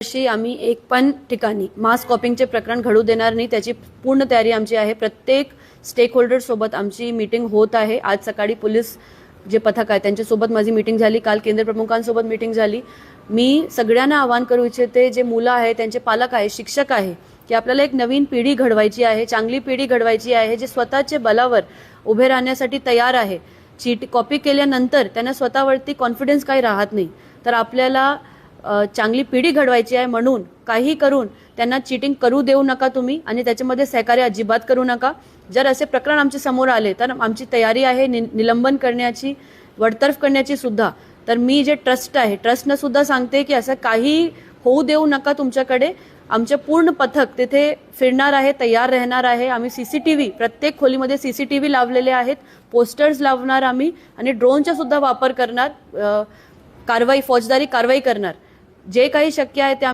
अशी आम्ही एक पण ठिकाणी मास कॉपिंगचे प्रकरण घडू देणार नाही, त्याची पूर्ण तयारी आमची आहे। प्रत्येक स्टेक होल्डर सोबत आमची मीटिंग होत आहे। आज सकाळी पोलीस जे पथक आहे त्यांच्यासोबत माझी मीटिंग झाली, काल केंद्र प्रमुखांसोबत मीटिंग झाली। मी सगळ्यांना आवाहन करू इच्छिते, जे मुलं आहे, त्यांचे पालक आहे, शिक्षक आहे, की आपल्याला एक नवीन पिढी घडवायची आहे, चांगली पिढी घडवायची आहे, जे स्वतःच्या बलावर उभे राहण्यासाठी तयार आहे। चीट कॉपी केल्यानंतर त्यांना स्वतःवरती कॉन्फिडन्स काही राहत नाही, तर आपल्याला चांगली पिढी घडवायची आहे। म्हणून काही करून त्यांना चीटिंग करू देऊ नका तुम्ही, आणि त्याच्यामध्ये सहकार्य अजिबात करू नका। जर असे प्रकरण आमच्या समोर आले तर आमची तयारी आहे निलंबन करण्याची, वडतर्फ करण्याची सुद्धा। तर मी जे ट्रस्ट आहे, ट्रस्टनं सुद्धा सांगते की असं काही होऊ देऊ नका तुमच्याकडे। आमचे पूर्ण पथक तिथे फिरणार आहे, तयार राहणार आहे। आम्ही सीसीटीव्ही प्रत्येक खोलीमध्ये सीसीटीव्ही लावलेले आहेत, पोस्टर्स लावणार आम्ही, आणि ड्रोनचा सुद्धा वापर करणार, कारवाई फौजदारी कारवाई करणार। जे काही शक्य आहे ते